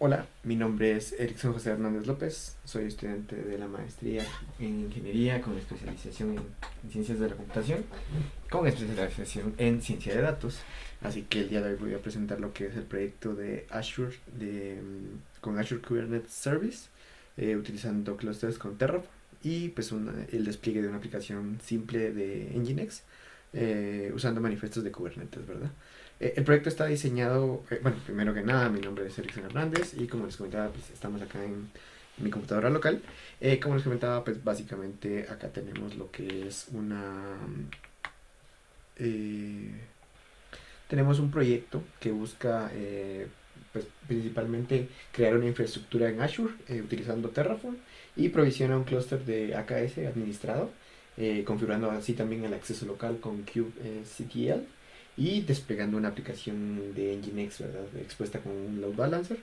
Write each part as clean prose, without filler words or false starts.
Hola, mi nombre es Erickson José Hernández López, soy estudiante de la maestría en Ingeniería con especialización en Ciencias de la Computación, con especialización en Ciencia de Datos. Así que el día de hoy voy a presentar lo que es el proyecto de Azure con Azure Kubernetes Service, utilizando clusters con Terraform y pues el despliegue de una aplicación simple de Nginx, usando manifiestos de Kubernetes, ¿verdad? El proyecto está diseñado, bueno, primero que nada, mi nombre es Erickson Hernández y como les comentaba, pues estamos acá en mi computadora local. Como les comentaba, pues básicamente acá tenemos lo que es eh, tenemos un proyecto que busca, pues principalmente crear una infraestructura en Azure, utilizando Terraform, y provisiona un clúster de AKS administrado, configurando así también el acceso local con kubectl y desplegando una aplicación de Nginx, ¿verdad? Expuesta con un load balancer.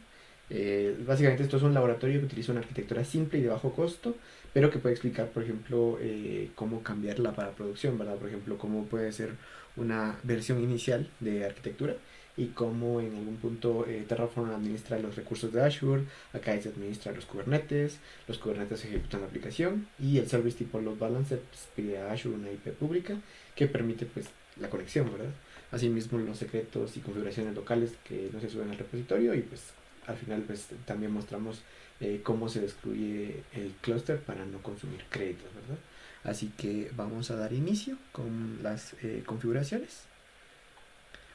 Básicamente esto es un laboratorio que utiliza una arquitectura simple y de bajo costo, pero que puede explicar, por ejemplo, cómo cambiarla para producción, ¿verdad? Por ejemplo, cómo puede ser una versión inicial de arquitectura y cómo en algún punto Terraform administra los recursos de Azure, acá se administra los Kubernetes ejecutan la aplicación y el service tipo load balancer pues, pide a Azure una IP pública que permite pues la conexión, ¿verdad? Asimismo los secretos y configuraciones locales que no se suben al repositorio y pues al final pues también mostramos cómo se excluye el clúster para no consumir créditos, ¿verdad? Así que vamos a dar inicio con las configuraciones.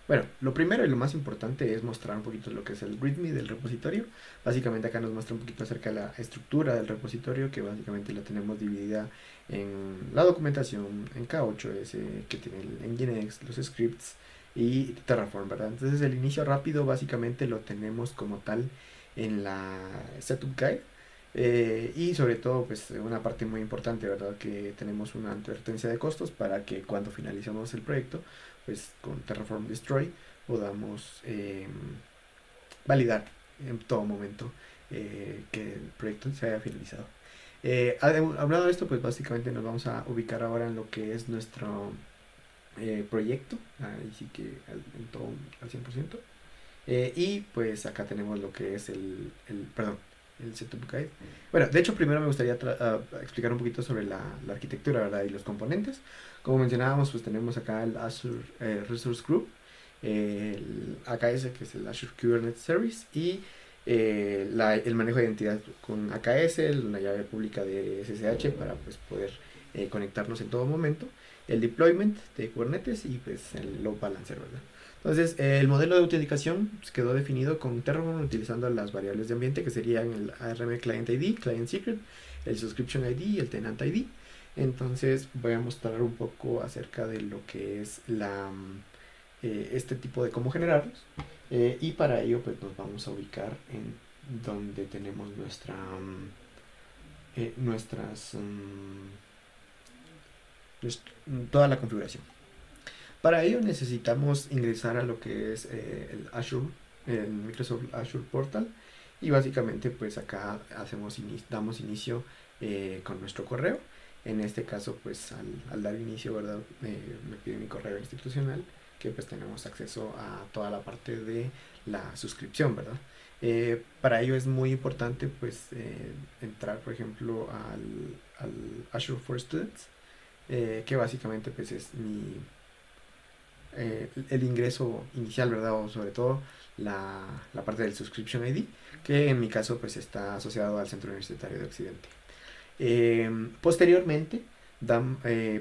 Bueno, lo primero y lo más importante es mostrar un poquito lo que es el README del repositorio. Básicamente acá nos muestra un poquito acerca de la estructura del repositorio, que básicamente la tenemos dividida en la documentación, en K8S, que tiene el Nginx, los scripts y Terraform, ¿verdad? Entonces el inicio rápido básicamente lo tenemos como tal en la Setup Guide. Y sobre todo, pues una parte muy importante, ¿verdad? Que tenemos una advertencia de costos para que cuando finalicemos el proyecto, pues con Terraform Destroy podamos validar en todo momento que el proyecto se haya finalizado. Hablando de esto, pues básicamente nos vamos a ubicar ahora en lo que es nuestro proyecto, ahí sí que en todo al 100%. Y pues acá tenemos lo que es perdón, el Setup Guide. Bueno, de hecho primero me gustaría explicar un poquito sobre la arquitectura, ¿verdad? Y los componentes. Como mencionábamos, pues tenemos acá el Azure Resource Group, el AKS, que es el Azure Kubernetes Service, y el manejo de identidad con AKS, la llave pública de SSH para pues, poder conectarnos en todo momento, el deployment de Kubernetes y pues el load balancer, ¿verdad? Entonces, el modelo de autenticación pues, quedó definido con Terraform utilizando las variables de ambiente que serían el ARM Client ID, Client Secret, el Subscription ID y el Tenant ID. Entonces, voy a mostrar un poco acerca de lo que es este tipo de cómo generarlos. Y para ello, pues nos vamos a ubicar en donde tenemos toda la configuración. Para ello necesitamos ingresar a lo que es el Azure, el Microsoft Azure Portal, y básicamente pues acá damos inicio con nuestro correo. En este caso pues al dar inicio, ¿verdad? Me pide mi correo institucional, que pues tenemos acceso a toda la parte de la suscripción, ¿verdad? Para ello es muy importante pues entrar por ejemplo al Azure for Students, que básicamente pues es el ingreso inicial, ¿verdad? O sobre todo la parte del Subscription ID, que en mi caso pues está asociado al Centro Universitario de Occidente. Posteriormente,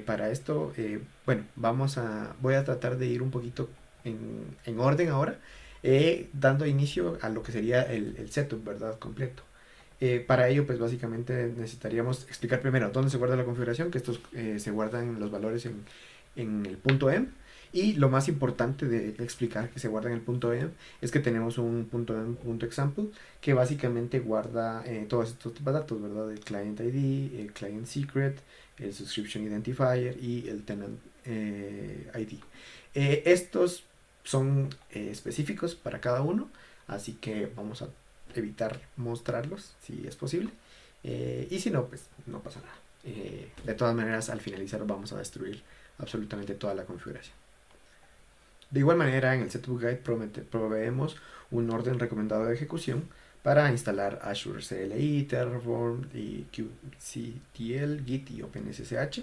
para esto, bueno, voy a tratar de ir un poquito en orden ahora, dando inicio a lo que sería el setup, ¿verdad? Completo. Para ello, pues básicamente necesitaríamos explicar primero dónde se guarda la configuración, que estos se guardan los valores en el punto .env. Y lo más importante de explicar que se guarda en el punto .env es que tenemos un punto .env, punto .example, que básicamente guarda todos estos datos, ¿verdad? El client ID, el client secret, el subscription identifier y el tenant ID. Estos son específicos para cada uno, así que vamos a evitar mostrarlos si es posible. Y si no, pues no pasa nada. De todas maneras, al finalizar vamos a destruir absolutamente toda la configuración. De igual manera, en el Setup Guide proveemos un orden recomendado de ejecución para instalar Azure CLI, Terraform y kubectl, Git y OpenSSH.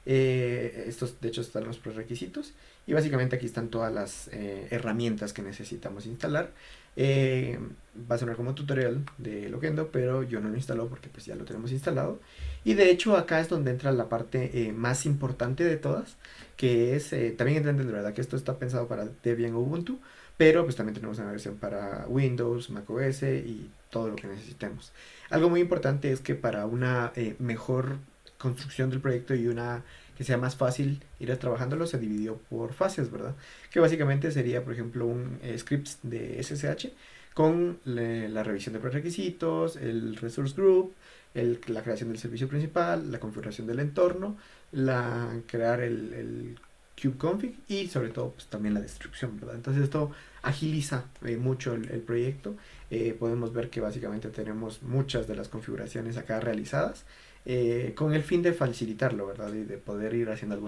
Estos de hecho están los prerequisitos y básicamente aquí están todas las herramientas que necesitamos instalar. Va a sonar como tutorial de Loquendo, pero yo no lo instalo porque pues ya lo tenemos instalado. Y de hecho acá es donde entra la parte más importante de todas, que es, también entender de verdad que esto está pensado para Debian o Ubuntu, pero pues también tenemos una versión para Windows, macOS y todo lo que necesitemos. Algo muy importante es que para una mejor construcción del proyecto y una que sea más fácil ir trabajándolo, se dividió por fases, ¿verdad? Que básicamente sería, por ejemplo, un script de SSH con la revisión de prerequisitos, el resource group, la creación del servicio principal, la configuración del entorno, crear el kubeconfig y sobre todo pues, también la destrucción, ¿verdad? Entonces esto agiliza mucho el proyecto. Podemos ver que básicamente tenemos muchas de las configuraciones acá realizadas con el fin de facilitarlo, ¿verdad? Y de poder ir haciendo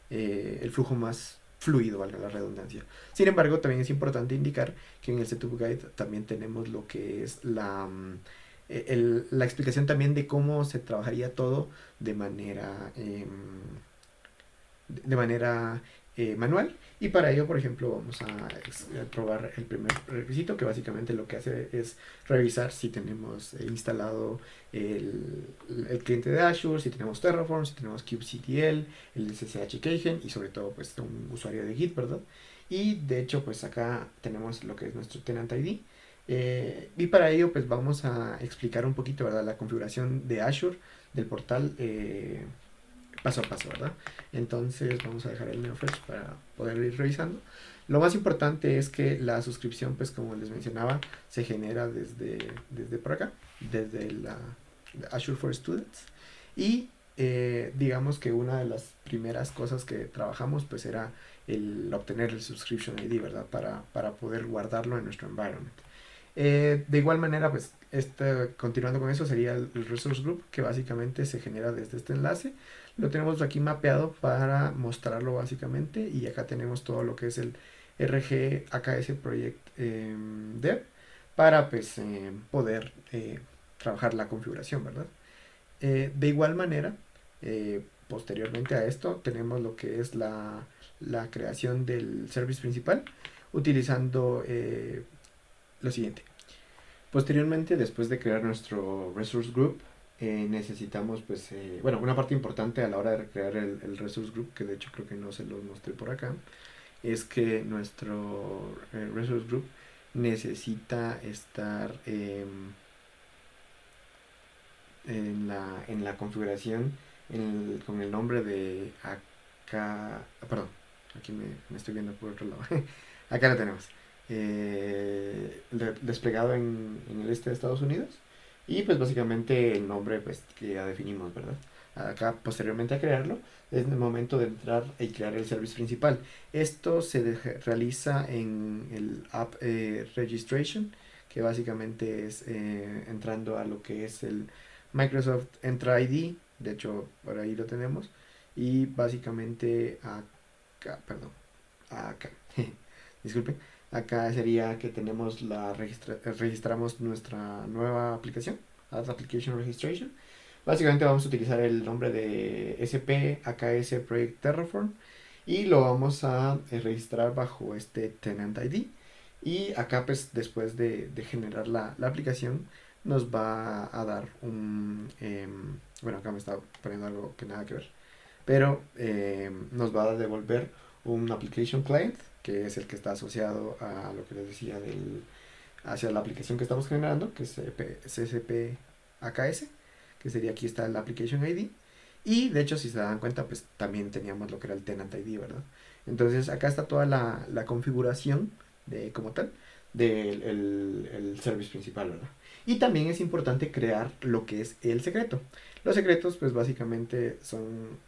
el flujo más fluido, valga la redundancia. Sin embargo, también es importante indicar que en el Setup Guide también tenemos lo que es la explicación también de cómo se trabajaría todo de manera manual, y para ello por ejemplo vamos a probar el primer requisito, que básicamente lo que hace es revisar si tenemos instalado el cliente de Azure, si tenemos Terraform, si tenemos kubectl, el SSH Keygen y sobre todo pues un usuario de Git, ¿verdad? Y de hecho pues acá tenemos lo que es nuestro tenant ID. Y para ello pues vamos a explicar un poquito, ¿verdad?, la configuración de Azure del portal paso a paso, ¿verdad? Entonces vamos a dejar el NeoFresh para poder ir revisando. Lo más importante es que la suscripción, pues como les mencionaba, se genera desde por acá, desde la Azure for Students. Y digamos que una de las primeras cosas que trabajamos pues era el obtener el subscription ID, ¿verdad? Para poder guardarlo en nuestro environment. De igual manera, pues, continuando con eso, sería el resource group, que básicamente se genera desde este enlace. Lo tenemos aquí mapeado para mostrarlo básicamente, y acá tenemos todo lo que es el RG AKS Project Dev para pues poder trabajar la configuración, ¿verdad? De igual manera, posteriormente a esto, tenemos lo que es la creación del service principal utilizando lo siguiente. Posteriormente, después de crear nuestro resource group, necesitamos, pues, bueno, una parte importante a la hora de crear el resource group, que de hecho creo que no se los mostré por acá, es que nuestro resource group necesita estar en la configuración con el nombre de acá, perdón, aquí me estoy viendo por otro lado, acá lo tenemos, desplegado en el este de Estados Unidos, y pues básicamente el nombre pues que ya definimos, ¿verdad? Acá posteriormente a crearlo es el momento de entrar y crear el service principal. Esto se realiza en el app registration, que básicamente es entrando a lo que es el Microsoft Entra ID, de hecho por ahí lo tenemos, y básicamente perdón, acá, disculpen, acá sería que tenemos registramos nuestra nueva aplicación, Add Application Registration. Básicamente vamos a utilizar el nombre de SP AKS Project Terraform y lo vamos a registrar bajo este Tenant ID. Y acá pues después de generar la aplicación nos va a dar bueno, acá me está poniendo algo que nada que ver, pero nos va a devolver un application client, que es el que está asociado a lo que les decía hacia la aplicación que estamos generando, que es CSP AKS, que sería, aquí está el application ID. Y de hecho, si se dan cuenta, pues también teníamos lo que era el tenant ID, ¿verdad? Entonces acá está toda la configuración como tal del el service principal, ¿verdad? Y también es importante crear lo que es el secreto. Los secretos pues básicamente son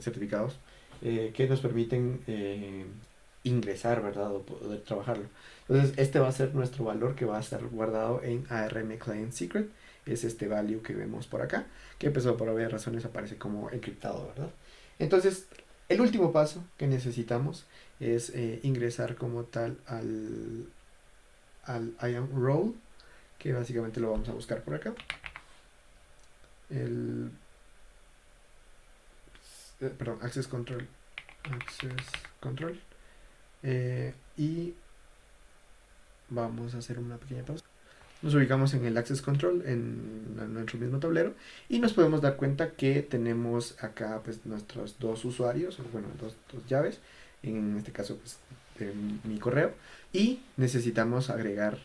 certificados que nos permiten ingresar, ¿verdad? O poder trabajarlo. Entonces este va a ser nuestro valor, que va a estar guardado en ARM Client Secret. Es este value que vemos por acá, que pues por obvias razones aparece como encriptado, ¿verdad? Entonces El último paso que necesitamos es ingresar como tal al IAM role, que básicamente lo vamos a buscar por acá. El, perdón, access control. Access control. Y vamos a hacer una pequeña pausa. Nos ubicamos en el Access Control, en nuestro mismo tablero, y nos podemos dar cuenta que tenemos acá pues nuestros dos usuarios, bueno, dos llaves, en este caso pues mi correo, y necesitamos agregar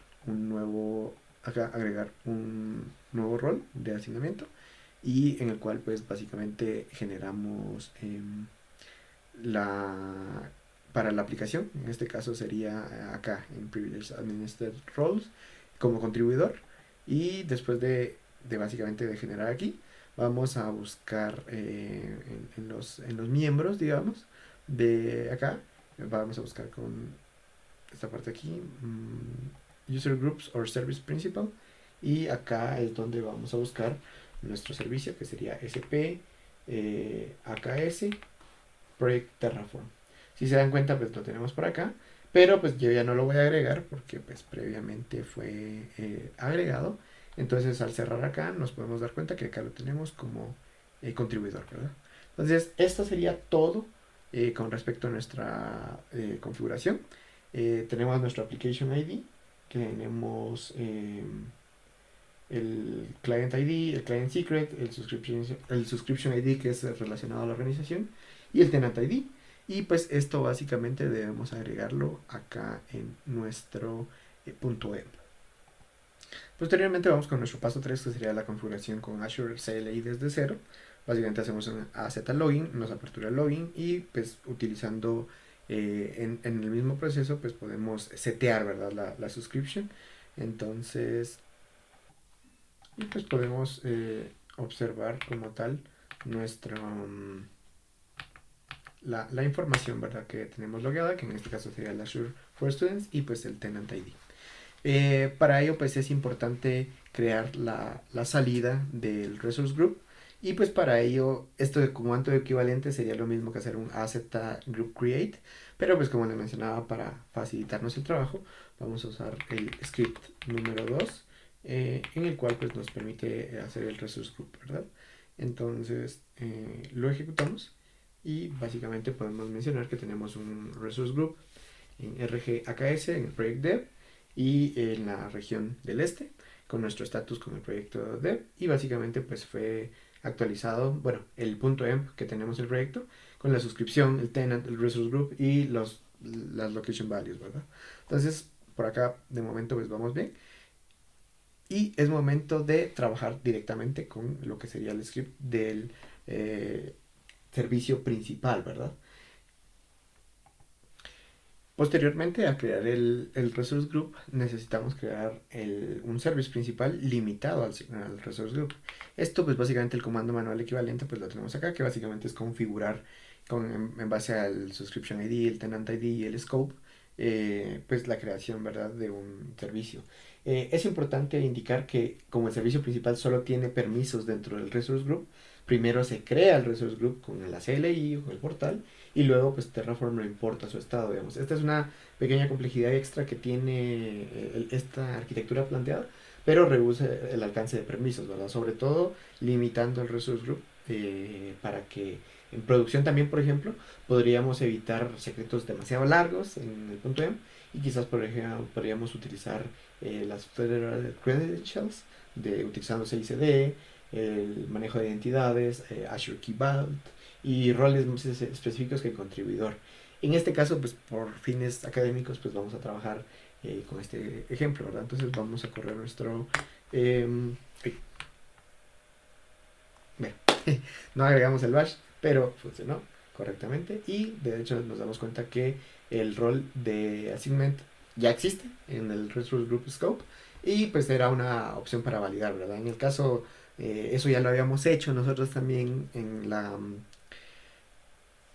agregar un nuevo rol de asignamiento, y en el cual pues básicamente generamos la para la aplicación, en este caso sería acá en Privileged Administered Roles como contribuidor, y después de básicamente de generar aquí vamos a buscar en los miembros, digamos, de acá, vamos a buscar con esta parte aquí, User Groups or Service Principal, y acá es donde vamos a buscar nuestro servicio que sería SP AKS Project Terraform. Si se dan cuenta, pues lo tenemos por acá, pero pues yo ya no lo voy a agregar porque pues previamente fue agregado. Entonces al cerrar acá nos podemos dar cuenta que acá lo tenemos como contribuidor, ¿verdad? Entonces esto sería todo con respecto a nuestra configuración. Tenemos nuestro Application ID, tenemos el Client ID, el Client Secret, el subscription ID que es relacionado a la organización, y el Tenant ID. Y pues esto básicamente debemos agregarlo acá en nuestro punto .env. Posteriormente vamos con nuestro paso 3, que sería la configuración con Azure CLI desde cero. Básicamente hacemos un AZ login, nos apertura el login, y pues utilizando en el mismo proceso pues podemos setear, ¿verdad?, la subscription. Entonces y pues podemos observar como tal nuestra la información, ¿verdad?, que tenemos logueada, que en este caso sería el Azure for Students y pues el Tenant ID. Para ello pues es importante crear la salida del resource group, y pues para ello esto de comando equivalente sería lo mismo que hacer un AZ group create, pero pues como les mencionaba, para facilitarnos el trabajo vamos a usar el script número 2, en el cual pues nos permite hacer el resource group, ¿verdad? Entonces lo ejecutamos y básicamente podemos mencionar que tenemos un resource group en RGAKS en el project dev y en la región del este, con nuestro estatus con el proyecto dev, y básicamente pues fue actualizado, bueno, el punto .env que tenemos el proyecto con la suscripción, el tenant, el resource group y las location values, ¿verdad? Entonces por acá de momento pues vamos bien, y es momento de trabajar directamente con lo que sería el script del servicio principal, ¿verdad? Posteriormente a crear el resource group necesitamos crear un service principal limitado al resource group. Esto pues básicamente el comando manual equivalente pues lo tenemos acá, que básicamente es configurar en base al subscription ID, el tenant ID y el scope, pues la creación, ¿verdad?, de un servicio. Es importante indicar que como el servicio principal solo tiene permisos dentro del resource group, primero se crea el resource group con la CLI o con el portal, y luego pues Terraform lo importa a su estado, digamos. Esta es una pequeña complejidad extra que tiene esta arquitectura planteada, pero reduce el alcance de permisos, ¿verdad? Sobre todo limitando el resource group, para que en producción también, por ejemplo, podríamos evitar secretos demasiado largos en el punto .env, y quizás, por ejemplo, podríamos utilizar las Federal Credentials utilizando CICD, el manejo de identidades, Azure Key Vault y roles más específicos que el contribuidor. En este caso, pues por fines académicos, pues vamos a trabajar con este ejemplo, ¿verdad? Entonces vamos a correr nuestro... bueno, no agregamos el bash, pero funcionó correctamente, y de hecho nos damos cuenta que el rol de assignment ya existe en el resource group scope, y pues era una opción para validar, ¿verdad? En el caso, eso ya lo habíamos hecho nosotros también en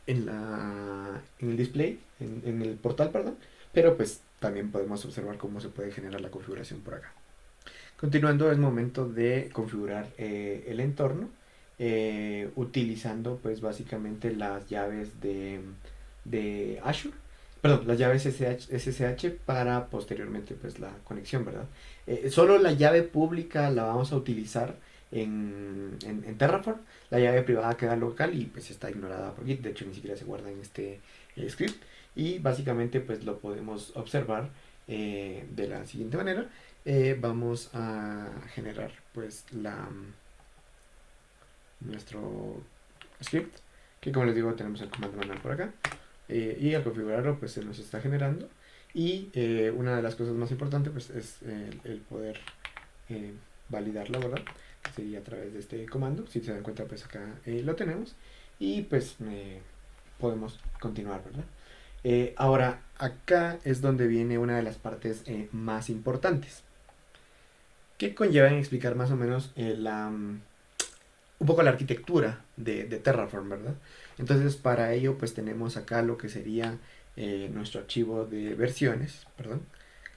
el display, en el portal, perdón, pero pues también podemos observar cómo se puede generar la configuración por acá. Continuando, es momento de configurar el entorno. utilizando pues básicamente las llaves de Azure, perdón, las llaves SSH para posteriormente pues la conexión, ¿verdad? Solo la llave pública la vamos a utilizar en Terraform. La llave privada queda local y pues está ignorada por Git, de hecho ni siquiera se guarda en este script, y básicamente pues lo podemos observar de la siguiente manera. Vamos a generar pues nuestro script, que como les digo tenemos el comando manual por acá, y al configurarlo pues se nos está generando, y una de las cosas más importantes pues es el poder validarlo, ¿verdad? Que sería a través de este comando. Si se dan cuenta pues acá lo tenemos, y pues podemos continuar, ¿verdad? Ahora acá es donde viene una de las partes más importantes, que conllevan explicar más o menos un poco la arquitectura de Terraform, ¿verdad? Entonces para ello pues tenemos acá lo que sería nuestro archivo de versiones, perdón,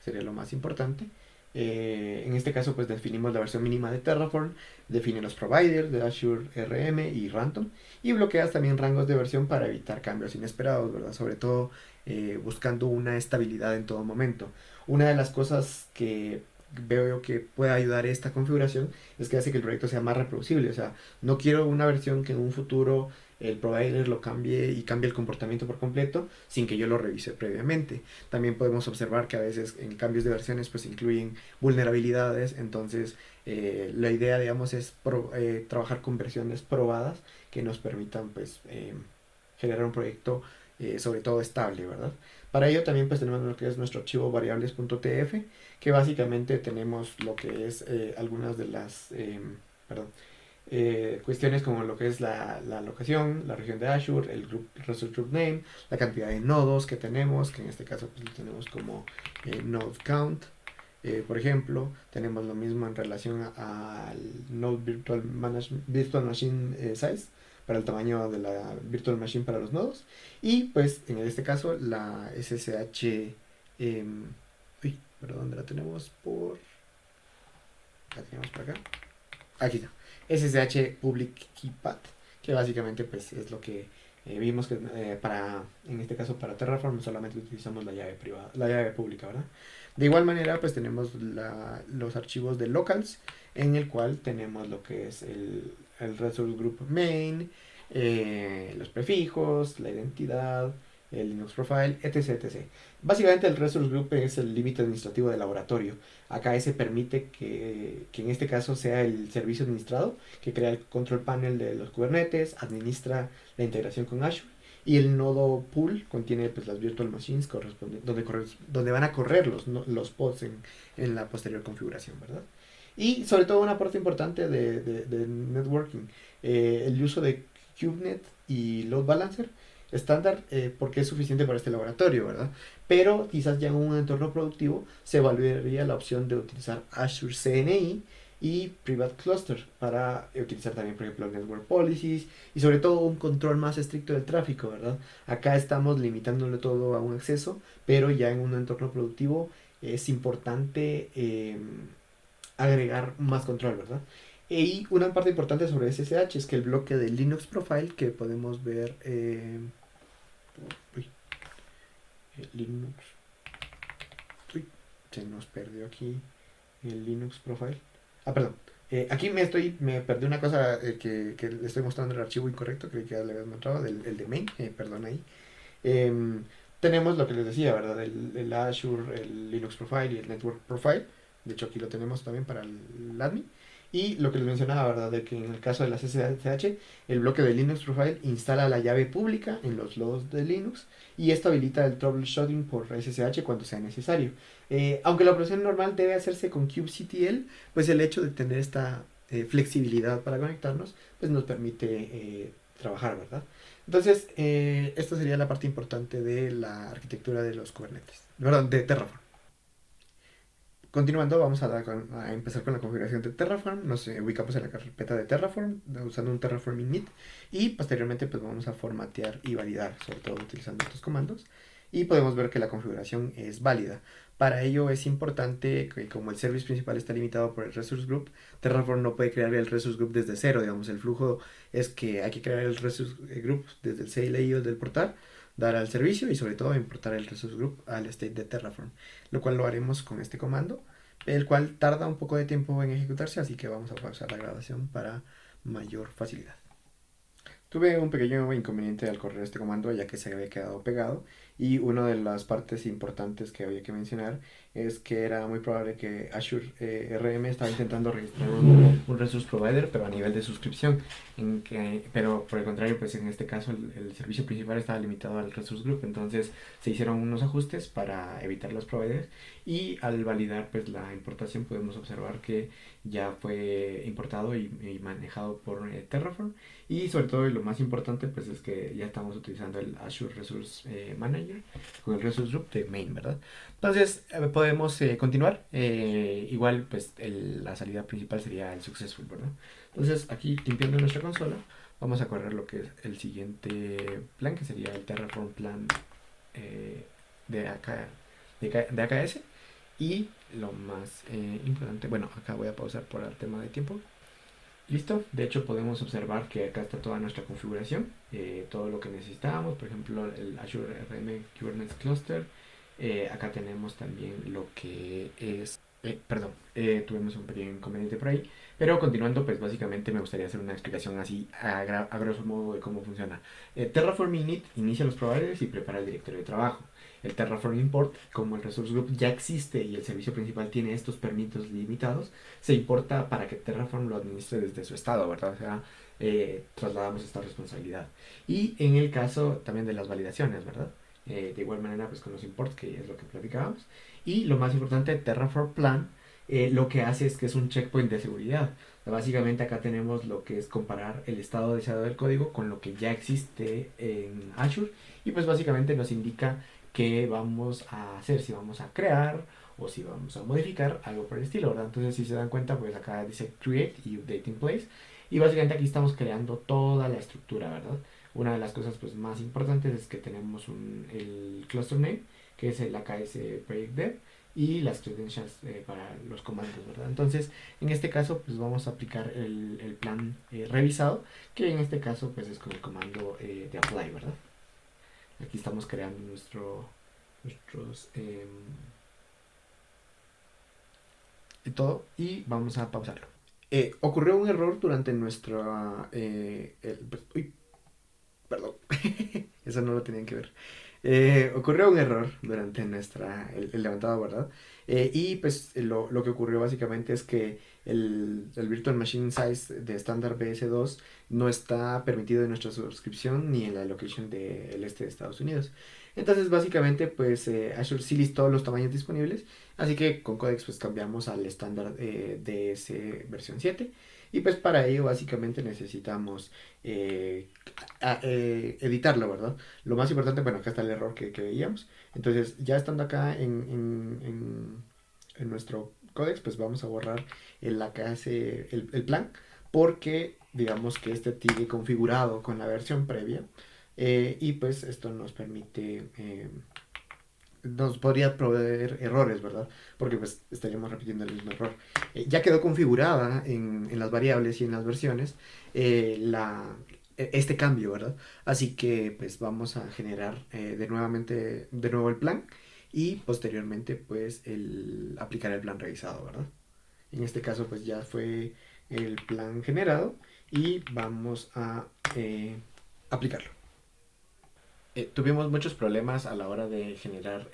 sería lo más importante. En este caso pues definimos la versión mínima de Terraform, define los providers de Azure RM y Random, y bloqueas también rangos de versión para evitar cambios inesperados, ¿verdad? Sobre todo buscando una estabilidad en todo momento. Una de las cosas que veo yo que puede ayudar esta configuración es que hace que el proyecto sea más reproducible. O sea, no quiero una versión que en un futuro el provider lo cambie y cambie el comportamiento por completo sin que yo lo revise previamente. También podemos observar que a veces en cambios de versiones pues incluyen vulnerabilidades. Entonces la idea, digamos, es trabajar con versiones probadas que nos permitan pues generar un proyecto sobre todo estable, ¿verdad? Para ello también pues tenemos lo que es nuestro archivo variables.tf, que básicamente tenemos lo que es algunas de las cuestiones como lo que es la locación, la región de Azure, el resource group name, la cantidad de nodos que tenemos, que en este caso pues lo tenemos como node count. Por ejemplo, tenemos lo mismo en relación al Node Virtual Machine Size, para el tamaño de la Virtual Machine para los nodos. Y pues en este caso la SSH, ¿dónde la tenemos? La tenemos por acá. Aquí está. SSH Public Key Path, que básicamente pues es lo que vimos que en este caso para Terraform solamente utilizamos la llave privada, la llave pública, ¿verdad? De igual manera pues tenemos los archivos de locals, en el cual tenemos lo que es el resource group main, los prefijos, la identidad, el Linux profile, etc. Básicamente el resource group es el límite administrativo del laboratorio. Acá ese permite que en este caso sea el servicio administrado, que crea el control panel de los Kubernetes, administra la integración con Azure, y el nodo pool contiene pues las virtual machines donde van a correr los pods en la posterior configuración, ¿verdad? Y sobre todo una parte importante de networking, el uso de KubeNet y Load Balancer estándar, porque es suficiente para este laboratorio, ¿verdad? Pero quizás ya en un entorno productivo se evaluaría la opción de utilizar Azure CNI y Private Cluster para utilizar también, por ejemplo, Network Policies y sobre todo un control más estricto del tráfico, ¿verdad? Acá estamos limitándole todo a un acceso, pero ya en un entorno productivo es importante agregar más control, ¿verdad? Y una parte importante sobre SSH es que el bloque de Linux Profile que podemos ver Linux, se nos perdió aquí el Linux Profile. Perdón. Aquí me perdí una cosa que le estoy mostrando el archivo incorrecto, creí que ya le había mostrado, el de main, perdón ahí. Tenemos lo que les decía, ¿verdad? El Azure, el Linux Profile y el Network Profile. De hecho aquí lo tenemos también para el admin. Y lo que les mencionaba, ¿verdad? De que en el caso de las SSH, el bloque de Linux Profile instala la llave pública en los logs de Linux, y esto habilita el troubleshooting por SSH cuando sea necesario. Aunque la operación normal debe hacerse con kubectl, pues el hecho de tener esta flexibilidad para conectarnos, pues nos permite trabajar, ¿verdad? Entonces, esta sería la parte importante de la arquitectura de los Kubernetes, perdón, de Terraform. Continuando, vamos a empezar con la configuración de Terraform. Nos ubicamos en la carpeta de Terraform usando un Terraform init, y posteriormente pues vamos a formatear y validar, sobre todo utilizando estos comandos. y podemos ver que la configuración es válida. Para ello es importante que como el service principal está limitado por el resource group, Terraform no puede crear el resource group desde cero, digamos, el flujo es que hay que crear el resource group desde el CLI del portal, dar al servicio y sobre todo importar el resource group al state de Terraform, lo cual lo haremos con este comando, el cual tarda un poco de tiempo en ejecutarse, así que vamos a pausar la grabación para mayor facilidad. Tuve un pequeño inconveniente al correr este comando ya que se había quedado pegado y una de las partes importantes que había que mencionar es que era muy probable que Azure RM estaba intentando registrar un resource provider pero a nivel de suscripción, pero por el contrario pues en este caso el servicio principal estaba limitado al resource group, entonces se hicieron unos ajustes para evitar los providers y al validar pues la importación podemos observar que ya fue importado y manejado por Terraform y sobre todo y lo más importante pues es que ya estamos utilizando el Azure Resource Manager con el Resource Group de main, ¿verdad? Entonces podemos continuar. Igual pues la salida principal sería el successful, ¿verdad? Entonces aquí limpiando nuestra consola vamos a correr lo que es el siguiente plan que sería el Terraform plan de, de AKS. Y lo más importante, bueno, acá voy a pausar por el tema de tiempo. Listo, de hecho podemos observar que acá está toda nuestra configuración, todo lo que necesitamos, por ejemplo el Azure RM Kubernetes Cluster, acá tenemos también lo que es, perdón, tuvimos un pequeño inconveniente por ahí, pero continuando pues básicamente me gustaría hacer una explicación así a grosso modo de cómo funciona. Terraform Init inicia los providers y prepara el directorio de trabajo. El Terraform Import, como el Resource Group ya existe y el servicio principal tiene estos permisos limitados, se importa para que Terraform lo administre desde su estado, ¿verdad? O sea, trasladamos esta responsabilidad. Y en el caso también de las validaciones, ¿verdad? De igual manera, pues con los imports, que es lo que platicábamos. Y lo más importante, Terraform Plan, lo que hace es que es un checkpoint de seguridad. O sea, básicamente acá tenemos lo que es comparar el estado deseado del código con lo que ya existe en Azure. Y pues básicamente nos indica qué vamos a hacer, si vamos a crear o si vamos a modificar algo por el estilo, ¿verdad? Entonces, si se dan cuenta, pues acá dice create y update in place. Y básicamente aquí estamos creando toda la estructura, ¿verdad? Una de las cosas pues más importantes es que tenemos el cluster name, que es el AKS Project Dev, y las credentials para los comandos, ¿verdad? Entonces, en este caso, pues vamos a aplicar el plan revisado, que en este caso, pues es con el comando de apply, ¿verdad? Aquí estamos creando nuestros y todo y vamos a pausarlo. Ocurrió un error durante nuestra uy, perdón, eso no lo tenían que ver. Ocurrió un error durante el levantado, ¿verdad? Y pues lo que ocurrió básicamente es que el Virtual Machine Size de estándar BS2 no está permitido en nuestra suscripción ni en la location del este de Estados Unidos. Entonces básicamente pues Azure sí listó los tamaños disponibles, así que con Codex pues cambiamos al estándar DS versión 7 y pues para ello básicamente necesitamos editarlo, ¿verdad? Lo más importante, bueno, acá está el error que veíamos. Entonces, ya estando acá en nuestro códex, pues vamos a borrar acá el plan, porque digamos que este tiene configurado con la versión previa. Y pues esto nos permite nos podría proveer errores, ¿verdad? Porque pues estaríamos repitiendo el mismo error. Ya quedó configurada en las variables y en las versiones este cambio, ¿verdad? Así que pues vamos a generar de nuevo el plan y posteriormente pues aplicar el plan revisado, ¿verdad? En este caso pues ya fue el plan generado y vamos a aplicarlo. Tuvimos muchos problemas a la hora de generar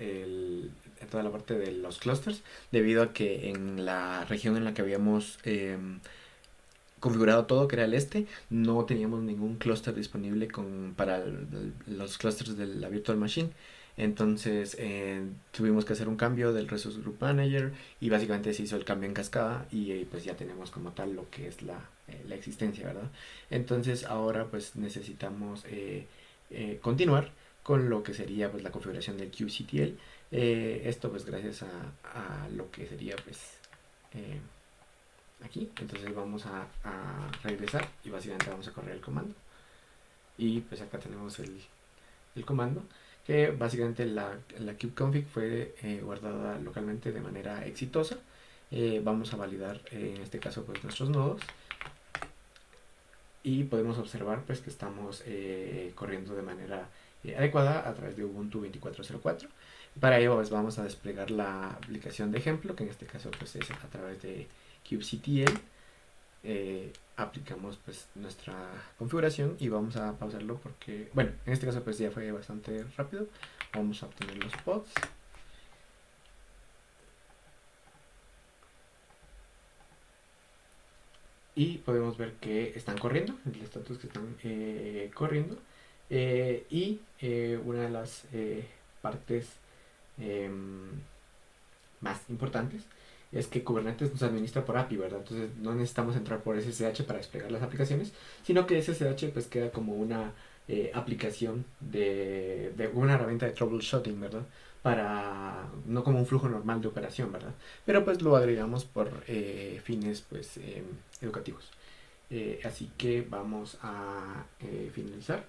toda la parte de los clusters, debido a que en la región en la que habíamos configurado todo, que era el este, no teníamos ningún clúster disponible para los clusters de la Virtual Machine. Entonces tuvimos que hacer un cambio del Resource Group Manager y básicamente se hizo el cambio en cascada y pues ya tenemos como tal lo que es la existencia, ¿verdad? Entonces ahora pues necesitamos continuar con lo que sería pues la configuración del kubectl. Esto pues gracias a lo que sería pues eh, aquí. Entonces vamos a regresar y básicamente vamos a correr el comando. Y pues acá tenemos el comando que básicamente la kubeconfig fue guardada localmente de manera exitosa. Vamos a validar en este caso pues nuestros nodos y podemos observar pues que estamos corriendo de manera adecuada a través de Ubuntu 24.04. Para ello pues vamos a desplegar la aplicación de ejemplo, que en este caso pues es a través de kubectl. Aplicamos pues nuestra configuración y vamos a pausarlo porque, bueno, en este caso pues ya fue bastante rápido. Vamos a obtener los pods y podemos ver que están corriendo, el estatus que están corriendo. Y una de las partes más importantes es que Kubernetes nos administra por API, ¿verdad? Entonces no necesitamos entrar por SSH para desplegar las aplicaciones, sino que SSH pues queda como una aplicación de una herramienta de troubleshooting, ¿verdad? Para, no como un flujo normal de operación, ¿verdad? Pero pues lo agregamos por fines pues educativos. Así que vamos a finalizar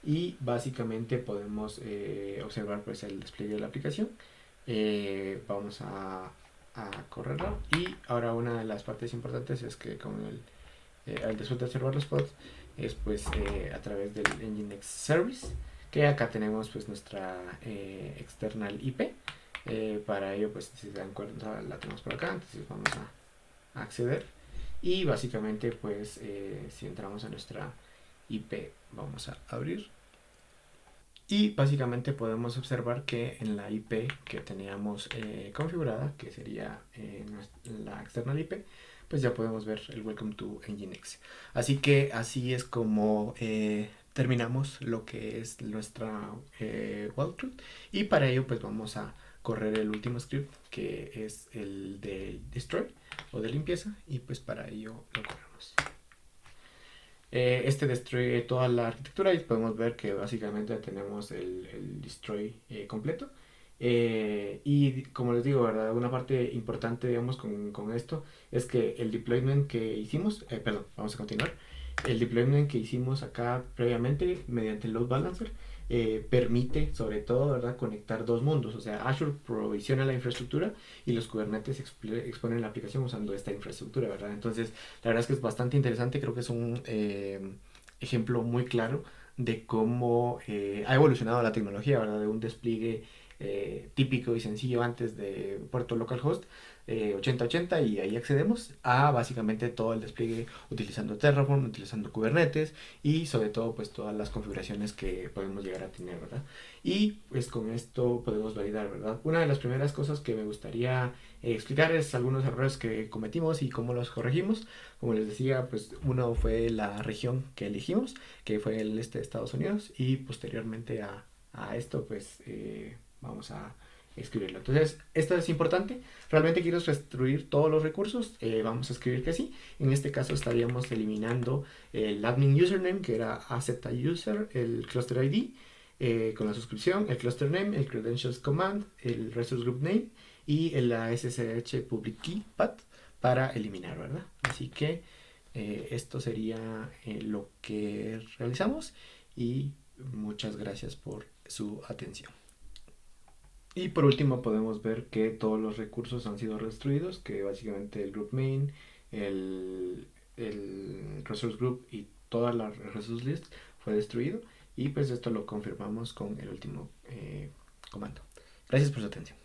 y básicamente podemos observar pues el despliegue de la aplicación. Vamos a correrlo y ahora una de las partes importantes es que con después de observar los pods es pues a través del Nginx Service, que acá tenemos pues nuestra external IP. Para ello pues si se dan cuenta la tenemos por acá, entonces vamos a acceder y básicamente pues si entramos a nuestra IP vamos a abrir y básicamente podemos observar que en la IP que teníamos configurada, que sería la external IP, pues ya podemos ver el Welcome to Nginx. Así que así es como terminamos lo que es nuestra walkthrough. Y para ello pues vamos a correr el último script, que es el de destroy o de limpieza, y pues para ello lo corremos. Este destruye toda la arquitectura y podemos ver que básicamente tenemos el destroy completo. Y como les digo, ¿verdad? Una parte importante, digamos, con esto es que el deployment que hicimos, perdón, vamos a continuar. El deployment que hicimos acá previamente mediante el load balancer permite, sobre todo, ¿verdad?, conectar dos mundos. O sea, Azure provisiona la infraestructura y los Kubernetes exponen la aplicación usando esta infraestructura, ¿verdad? Entonces, la verdad es que es bastante interesante, creo que es un ejemplo muy claro de cómo ha evolucionado la tecnología, ¿verdad? De un despliegue típico y sencillo antes de puerto localhost 8080 y ahí accedemos a básicamente todo el despliegue utilizando Terraform, utilizando Kubernetes y sobre todo pues todas las configuraciones que podemos llegar a tener, ¿verdad? Y pues con esto podemos validar, ¿verdad? Una de las primeras cosas que me gustaría explicar es algunos errores que cometimos y cómo los corregimos. Como les decía, pues uno fue la región que elegimos, que fue el este de Estados Unidos, y posteriormente a esto pues vamos a escribirlo. Entonces, esto es importante. ¿Realmente quieres destruir todos los recursos? Vamos a escribir que sí. En este caso estaríamos eliminando el admin username, que era AZUser, el cluster ID, con la suscripción, el cluster name, el credentials command, el resource group name y la SSH public key path para eliminar, ¿verdad? Así que esto sería lo que realizamos y muchas gracias por su atención. Y por último podemos ver que todos los recursos han sido destruidos, que básicamente el group main, el resource group y toda la resource list fue destruido. Y pues esto lo confirmamos con el último comando. Gracias por su atención.